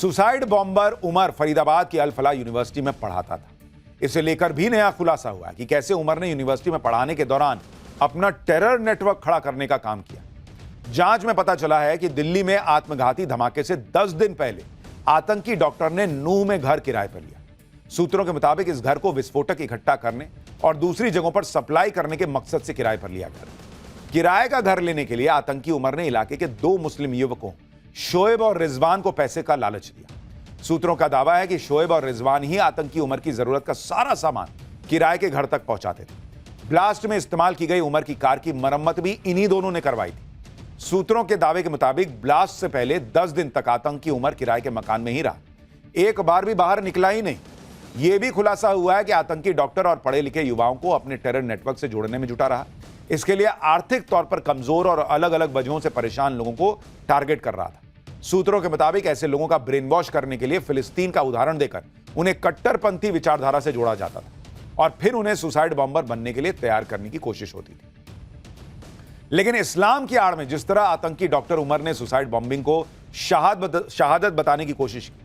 Suicide bomber Umar Faridabad की अल फलाह university में पढ़ाता था। इसे लेकर भी नया खुलासा हुआ कि कैसे उमर ने यूनिवर्सिटी में पढ़ाने के दौरान अपना टेरर नेटवर्क खड़ा करने का काम किया। जांच में पता चला है कि दिल्ली में आत्मघाती धमाके से 10 दिन पहले आतंकी डॉक्टर ने नूह में घर किराए पर लिया। सूत्रों के मुताबिक इस घर को विस्फोटक इकट्ठा करने और दूसरी जगहों पर सप्लाई करने के मकसद से किराए पर लिया गया। किराए का घर लेने के लिए आतंकी उमर ने इलाके के 2 मुस्लिम युवकों शोएब और रिजवान को पैसे का लालच दिया। सूत्रों का दावा है कि शोएब और रिजवान ही आतंकी उमर की जरूरत का सारा सामान किराए के घर तक पहुंचाते थे। ब्लास्ट में इस्तेमाल की गई उमर की कार की मरम्मत भी इन्हीं दोनों ने करवाई थी। सूत्रों के दावे के मुताबिक ब्लास्ट से पहले 10 दिन तक आतंकी उमर किराए के मकान में ही रहा, एक बार भी बाहर निकला ही नहीं। यह भी खुलासा हुआ है कि आतंकी डॉक्टर और पढ़े लिखे युवाओं को अपने टेरर नेटवर्क से जोड़ने में जुटा रहा। इसके लिए आर्थिक तौर पर कमजोर और अलग अलग वजहों से परेशान लोगों को टारगेट कर रहा था। सूत्रों के मुताबिक ऐसे लोगों का ब्रेन वॉश करने के लिए फिलिस्तीन का उदाहरण देकर उन्हें कट्टरपंथी विचारधारा से जोड़ा जाता था और फिर उन्हें सुसाइड बॉम्बर बनने के लिए तैयार करने की कोशिश होती थी। लेकिन इस्लाम की आड़ में जिस तरह आतंकी डॉक्टर उमर ने सुसाइड बॉम्बिंग को शहादत बताने की कोशिश की,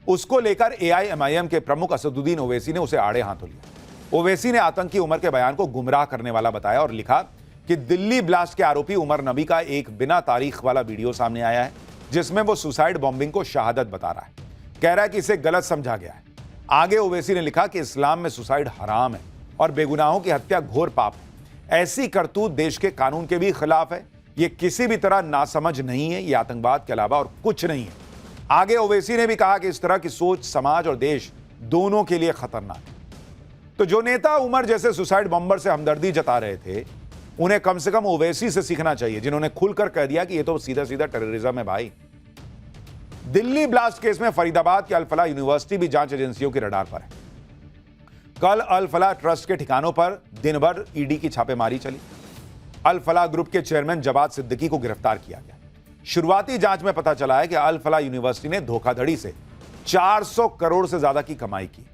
उसको लेकर AIMIM के प्रमुख असदुद्दीन ओवैसी ने उसे आड़े हाथों लिया। ओवैसी ने आतंकी उमर के बयान को गुमराह करने वाला बताया और लिखा कि दिल्ली ब्लास्ट के आरोपी उमर नबी का एक बिना तारीख वाला वीडियो सामने आया है जिसमें वो सुसाइड बॉम्बिंग को शहादत बता रहा है। कह रहा है कि इसे गलत समझा गया है। आगे ओवैसी ने लिखा कि इस्लाम में सुसाइड हराम है और बेगुनाहों की हत्या घोर पाप है। ऐसी करतूत देश के कानून के भी खिलाफ है। यह किसी भी तरह नासमझ नहीं है, यह आतंकवाद के अलावा और कुछ नहीं है। आगे ओवैसी ने भी कहा कि इस तरह की सोच समाज और देश दोनों के लिए खतरनाक है। तो जो नेता उमर जैसे सुसाइड बॉम्बर से हमदर्दी जता रहे थे, उन्हें कम से कम ओवैसी से सीखना चाहिए, जिन्होंने खुलकर कह दिया कि यह तो सीधा सीधा टेररिज्म है भाई। दिल्ली ब्लास्ट केस में फरीदाबाद की अल फलाह यूनिवर्सिटी भी जांच एजेंसियों के रडार पर है। कल अल फलाह ट्रस्ट के ठिकानों पर दिन भर ईडी की छापेमारी चली। अल फलाह ग्रुप के चेयरमैन जवाद सिद्दीकी को गिरफ्तार किया गया। शुरुआती जांच में पता चला है कि अल फलाह यूनिवर्सिटी ने धोखाधड़ी से 400 करोड़ से ज्यादा की कमाई की।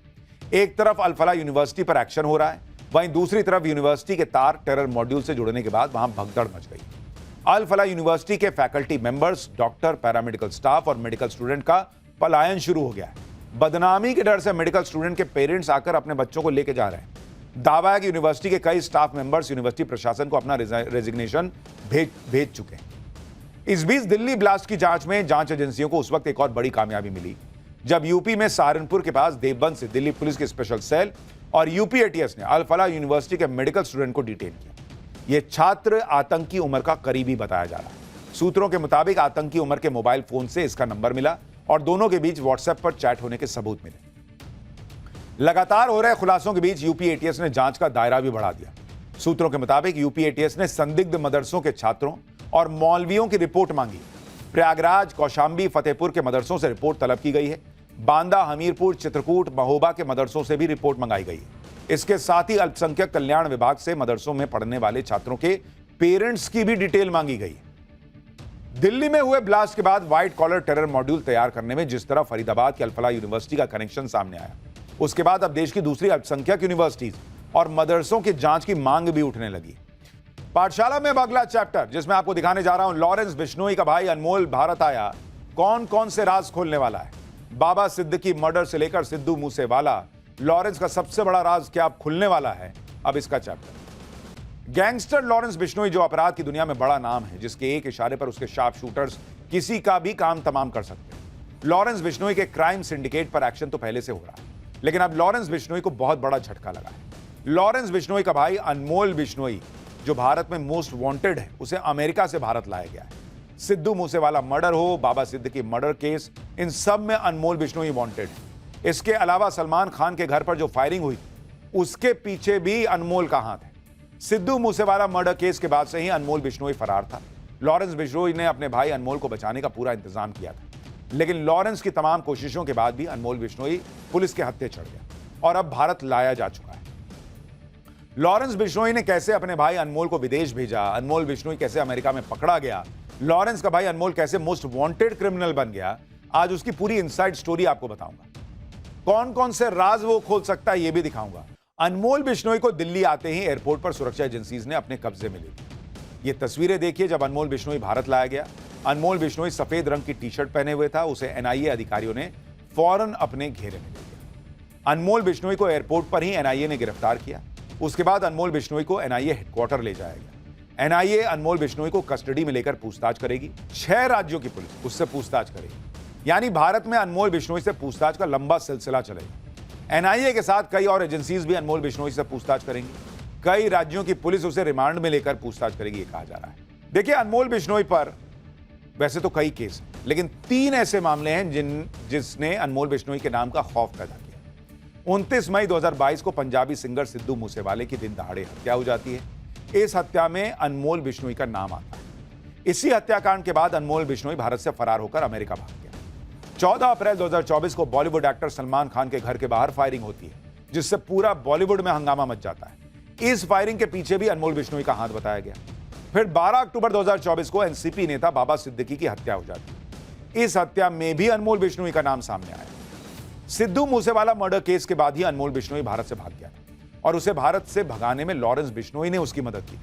एक तरफ अल फलाह यूनिवर्सिटी पर एक्शन हो रहा है, वहीं दूसरी तरफ यूनिवर्सिटी के तार टेरर मॉड्यूल से जुड़ने के बाद वहां भगदड़ मच गई। अल फलाह यूनिवर्सिटी के faculty members, doctor, paramedical staff और मेडिकल स्टूडेंट का पलायन शुरू हो गया है। बदनामी के डर से मेडिकल स्टूडेंट के पेरेंट्स आकर अपने बच्चों को लेके जा रहे हैं। दावा है कि यूनिवर्सिटी के कई स्टाफ मेंबर्स यूनिवर्सिटी प्रशासन को अपना रेजिग्नेशन भेज चुके हैं। इस बीच दिल्ली ब्लास्ट की जांच में जांच एजेंसियों को उस वक्त एक और बड़ी कामयाबी मिली जब यूपी में सहारनपुर के पास देवबंद से दिल्ली पुलिस के स्पेशल सेल और यूपी ATS ने अल फलाह यूनिवर्सिटी के मेडिकल स्टूडेंट को डिटेन किया। यह छात्र आतंकी उमर का करीबी बताया जा रहा है। सूत्रों के मुताबिक आतंकी उमर के मोबाइल फोन से इसका नंबर मिला और दोनों के बीच व्हाट्सएप पर चैट होने के सबूत मिले। लगातार हो रहे खुलासों के बीच यूपी ATS ने जांच का दायरा भी बढ़ा दिया। सूत्रों के मुताबिक यूपी ATS ने संदिग्ध मदरसों के छात्रों और मौलवियों की रिपोर्ट मांगी। प्रयागराज, कौशांबी, फतेहपुर के मदरसों से रिपोर्ट तलब की गई है। बांदा, हमीरपुर, चित्रकूट, महोबा के मदरसों से भी रिपोर्ट मंगाई गई है। इसके साथ ही अल्पसंख्यक कल्याण विभाग से मदरसों में पढ़ने वाले छात्रों के पेरेंट्स की भी डिटेल मांगी गई है। दिल्ली में हुए ब्लास्ट के बाद व्हाइट कॉलर टेरर मॉड्यूल तैयार करने में जिस तरह फरीदाबाद की अल फलाह यूनिवर्सिटी का कनेक्शन सामने आया, उसके बाद अब देश की दूसरी अल्पसंख्यक यूनिवर्सिटीज और मदरसों की जांच की मांग भी उठने लगी। पाठशाला में अब अगला चैप्टर, जिसमें आपको दिखाने जा रहा हूं लॉरेंस बिश्नोई का भाई अनमोल भारत आया कौन कौन से राज खोलने वाला है। बाबा सिद्दीकी मर्डर से लेकर सिद्धू मूसेवाला, लॉरेंस का सबसे बड़ा राज क्या खुलने वाला है, अब इसका चैप्टर। गैंगस्टर लॉरेंस बिश्नोई जो अपराध की दुनिया में बड़ा नाम है, जिसके एक इशारे पर उसके शार्प शूटर्स किसी का भी काम तमाम कर सकते हैं। लॉरेंस बिश्नोई के क्राइम सिंडिकेट पर एक्शन तो पहले से हो रहा है, लेकिन अब लॉरेंस बिश्नोई को बहुत बड़ा झटका लगा है। लॉरेंस बिश्नोई का भाई अनमोल बिश्नोई जो भारत में मोस्ट वांटेड है, उसे अमेरिका से भारत लाया गया है। सिद्धू मूसेवाला मर्डर हो, बाबा सिद्दीकी मर्डर केस, इन सब में अनमोल बिश्नोई वांटेड है। इसके अलावा सलमान खान के घर पर जो फायरिंग हुई, उसके पीछे भी अनमोल का हाथ है। सिद्धू मूसेवाला मर्डर केस के बाद से ही अनमोल बिश्नोई फरार था। लॉरेंस बिश्नोई ने अपने भाई अनमोल को बचाने का पूरा इंतजाम किया था, लेकिन लॉरेंस की तमाम कोशिशों के बाद भी अनमोल बिश्नोई पुलिस के हत्थे चढ़ गया और अब भारत लाया जा चुका है। लॉरेंस बिश्नोई ने कैसे अपने भाई अनमोल को विदेश भेजा, अनमोल बिश्नोई कैसे अमेरिका में पकड़ा गया, लॉरेंस का भाई अनमोल कैसे मोस्ट वांटेड क्रिमिनल बन गया, आज उसकी पूरी इनसाइड स्टोरी आपको बताऊंगा। कौन कौन से राज वो खोल सकता है, यह भी दिखाऊंगा। अनमोल बिश्नोई को दिल्ली आते ही एयरपोर्ट पर सुरक्षा एजेंसीज ने अपने कब्जे में ले लिया। ये तस्वीरें देखिए जब अनमोल बिश्नोई भारत लाया गया। अनमोल बिश्नोई सफेद रंग की टी शर्ट पहने हुए था। उसे एनआईए अधिकारियों ने फौरन अपने घेरे में ले लिया। अनमोल बिश्नोई को एयरपोर्ट पर ही एनआईए ने गिरफ्तार किया। उसके बाद अनमोल बिश्नोई को एनआईए हेडक्वार्टर ले जाया गया। एनआईए अनमोल बिश्नोई को कस्टडी में लेकर पूछताछ करेगी। 6 राज्यों की पुलिस उससे पूछताछ करेगी। यानी भारत में अनमोल बिश्नोई से पूछताछ का लंबा सिलसिला चलेगा। एनआईए के साथ कई और एजेंसीज भी अनमोल बिश्नोई से पूछताछ करेंगी। कई राज्यों की पुलिस उसे रिमांड में लेकर पूछताछ करेगी, ये कहा जा रहा है। देखिए, अनमोल बिश्नोई पर वैसे तो कई केस हैं, लेकिन 3 ऐसे मामले हैं जिसने अनमोल बिश्नोई के नाम का खौफ पैदा किया। 29 मई 2022 को पंजाबी सिंगर सिद्धू मूसेवाले की दिन दहाड़े हत्या हो जाती है। इस हत्या में अनमोल बिश्नोई का नाम आता है। इसी हत्याकांड के बाद अनमोल बिश्नोई भारत से फरार होकर अमेरिका भाग गया। 14 अप्रैल 2024 को बॉलीवुड एक्टर सलमान खान के घर के बाहर फायरिंग होती है, जिससे पूरा बॉलीवुड में हंगामा मच जाता है। इस फायरिंग के पीछे भी अनमोल बिश्नोई का हाथ बताया गया। फिर 12 अक्टूबर 2024 को एनसीपी नेता बाबा सिद्दीकी की हत्या हो जाती है। इस हत्या में भी अनमोल बिश्नोई का नाम सामने आया। सिद्धू मूसेवाला मर्डर केस के बाद ही अनमोल बिश्नोई भारत से भाग गया और उसे भारत से भगाने में लॉरेंस बिश्नोई ने उसकी मदद की।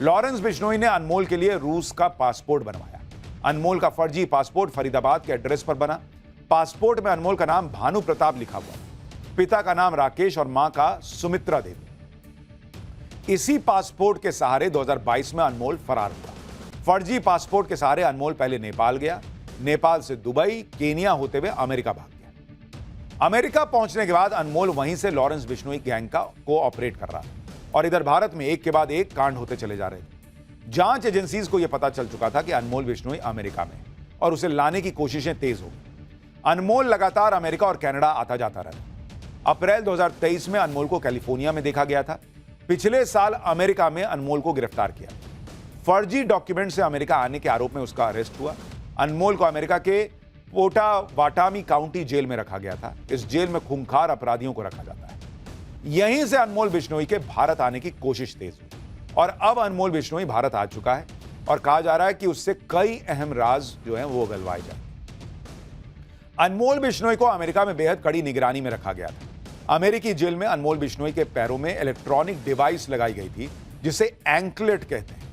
लॉरेंस बिश्नोई ने अनमोल के लिए रूस का पासपोर्ट बनवाया। अनमोल का फर्जी पासपोर्ट फरीदाबाद के एड्रेस पर बना। पासपोर्ट में अनमोल का नाम भानु प्रताप लिखा हुआ, पिता का नाम राकेश और मां का सुमित्रा देवी। इसी पासपोर्ट के सहारे 2022 में अनमोल फरार हुआ। फर्जी पासपोर्ट के सहारे अनमोल पहले नेपाल गया, नेपाल से दुबई, केनिया होते हुए अमेरिका भाग गया। अमेरिका पहुंचने के बाद अनमोल वहीं से लॉरेंस बिश्नोई गैंग को ऑपरेट कर रहा है और इधर भारत में एक के बाद एक कांड होते चले जा रहे थे। जांच एजेंसीज को यह पता चल चुका था कि अनमोल बिश्नोई अमेरिका में और उसे लाने की कोशिशें तेज हो गई। अनमोल लगातार अमेरिका और कनाडा आता जाता रहा। अप्रैल 2023 में अनमोल को कैलिफोर्निया में देखा गया था। पिछले साल अमेरिका में अनमोल को गिरफ्तार किया। फर्जी डॉक्यूमेंट से अमेरिका आने के आरोप में उसका अरेस्ट हुआ। अनमोल को अमेरिका के पोटावाटामी काउंटी जेल में रखा गया था। इस जेल में खूंखार अपराधियों को रखा जाता है। यहीं से अनमोल बिश्नोई के भारत आने की कोशिश तेज हुई और अब अनमोल बिश्नोई भारत आ चुका है और कहा जा रहा है कि उससे कई अहम राज जो हैं वो उगलवाए जाए। अनमोल बिश्नोई को अमेरिका में बेहद कड़ी निगरानी में रखा गया था। अमेरिकी जेल में अनमोल बिश्नोई के पैरों में इलेक्ट्रॉनिक डिवाइस लगाई गई थी जिसे एंकलेट कहते हैं।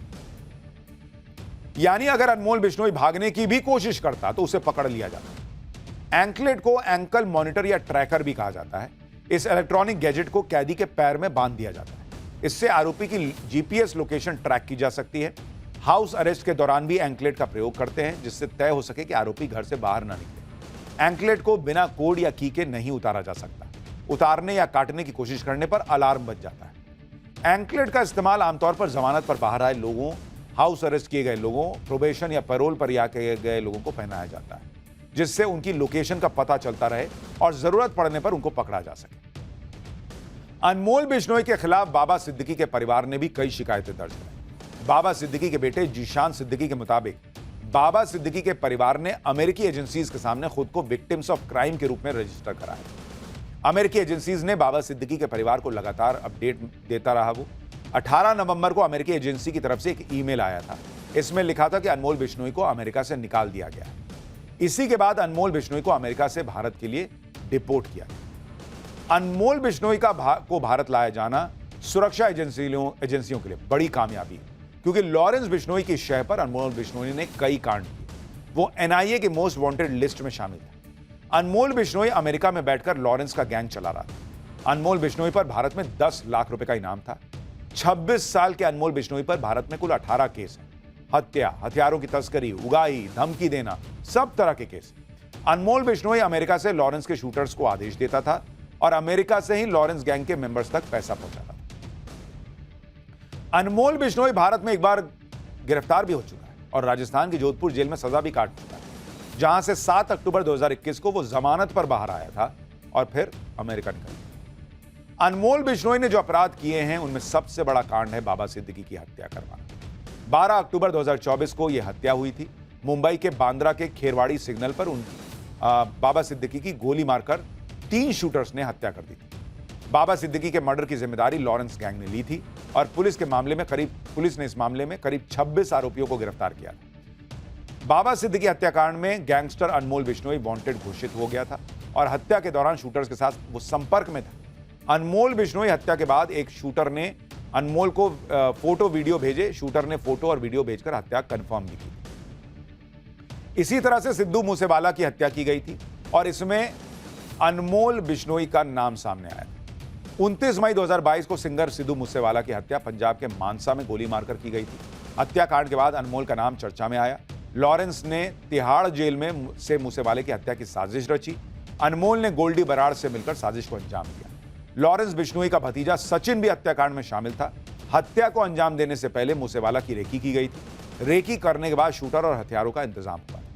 यानी अगर अनमोल बिश्नोई भागने की भी कोशिश करता तो उसे पकड़ लिया जाता। एंकलेट को एंकल मॉनिटर या ट्रैकर भी कहा जाता है। इस इलेक्ट्रॉनिक गैजेट को कैदी के पैर में बांध दिया जाता है। इससे आरोपी की जीपीएस लोकेशन ट्रैक की जा सकती है। हाउस अरेस्ट के दौरान भी एंकलेट का प्रयोग करते हैं जिससे तय हो सके कि आरोपी घर से बाहर ना निकले। एंकलेट को बिना कोड या की के नहीं उतारा जा सकता। उतारने या काटने की कोशिश करने पर अलार्म बज जाता है। एंकलेट का इस्तेमाल आमतौर पर जमानत पर बाहर आए लोगों, हाउस अरेस्ट किए गए लोगों, प्रोबेशन या पैरोल पर या किए गए लोगों को पहनाया जाता है जिससे उनकी लोकेशन का पता चलता रहे और जरूरत पड़ने पर उनको पकड़ा जा सके। अनमोल बिश्नोई के खिलाफ बाबा सिद्दीकी के परिवार ने भी कई शिकायतें दर्ज कराई। बाबा सिद्दीकी के बेटे जीशान सिद्दीकी के मुताबिक बाबा सिद्दीकी के परिवार ने अमेरिकी एजेंसीज के सामने खुद को विक्टिम्स ऑफ क्राइम के रूप में रजिस्टर कराया। अमेरिकी एजेंसीज ने बाबा सिद्दीकी के परिवार को लगातार अपडेट देता रहा। वो 18 नवंबर को अमेरिकी एजेंसी की तरफ से एक ईमेल आया था। इसमें लिखा था कि अनमोल बिश्नोई को अमेरिका से निकाल दिया गया। इसी के बाद अनमोल बिश्नोई को अमेरिका से भारत के लिए डिपोर्ट किया गया। अनमोल बिश्नोई को भारत लाया जाना सुरक्षा एजेंसियों के लिए बड़ी कामयाबी है क्योंकि लॉरेंस बिश्नोई की शह पर अनमोल बिश्नोई ने कई कांड किए। वो एनआईए की मोस्ट वांटेड लिस्ट में शामिल है। अनमोल बिश्नोई अमेरिका में बैठकर लॉरेंस का गैंग चला रहा था। अनमोल बिश्नोई पर भारत में 10 लाख रुपए का इनाम था। 26 साल के अनमोल बिश्नोई पर भारत में कुल 18 केस हैं। हत्या, हथियारों की तस्करी, उगाही, धमकी देना, सब तरह के केस। अनमोल बिश्नोई अमेरिका से लॉरेंस के शूटर्स को आदेश देता था और अमेरिका से ही लॉरेंस गैंग के मेंबर्स तक पैसा पहुंचाता था। अनमोल बिश्नोई भारत में एक बार गिरफ्तार भी हो चुका है और राजस्थान की जोधपुर जेल में सजा भी काट चुका है, जहां से 7 अक्टूबर 2021 को वो जमानत पर बाहर आया था और फिर अमेरिका निकल गया। अनमोल बिश्नोई ने जो अपराध किए हैं उनमें सबसे बड़ा कांड है बाबा सिद्दीकी की हत्या करवाना। 12 अक्टूबर 2024 को यह हत्या हुई थी। मुंबई के बांद्रा के खेरवाड़ी सिग्नल पर बाबा सिद्दीकी की गोली मारकर 3 शूटर्स ने हत्या कर दी थी। बाबा सिद्दीकी के मर्डर की जिम्मेदारी लॉरेंस गैंग ने ली थी और पुलिस ने इस मामले में करीब 26 आरोपियों को गिरफ्तार किया। बाबा सिद्दीकी हत्याकांड में गैंगस्टर अनमोल बिश्नोई वांटेड घोषित हो गया था और हत्या के दौरान शूटर्स के साथ वो संपर्क में था। अनमोल बिश्नोई हत्या के बाद एक शूटर ने अनमोल को फोटो वीडियो भेजे। शूटर ने फोटो और वीडियो भेजकर हत्या कंफर्म भी की। इसी तरह से सिद्धू मूसेवाला की हत्या की गई थी और इसमें अनमोल बिश्नोई का नाम सामने आया था। 29 मई 2022 को सिंगर सिद्धू मूसेवाला की हत्या पंजाब के मानसा में गोली मारकर की गई थी। हत्याकांड के बाद अनमोल का नाम चर्चा में आया। लॉरेंस ने तिहाड़ जेल में से मूसेवाले की हत्या की साजिश रची। अनमोल ने गोल्डी बराड़ से मिलकर साजिश को अंजाम दिया। लॉरेंस बिश्नोई का भतीजा सचिन भी हत्याकांड में शामिल था। हत्या को अंजाम देने से पहले मूसेवाला की रेकी की गई थी। रेकी करने के बाद शूटर और हथियारों का इंतजाम हुआ।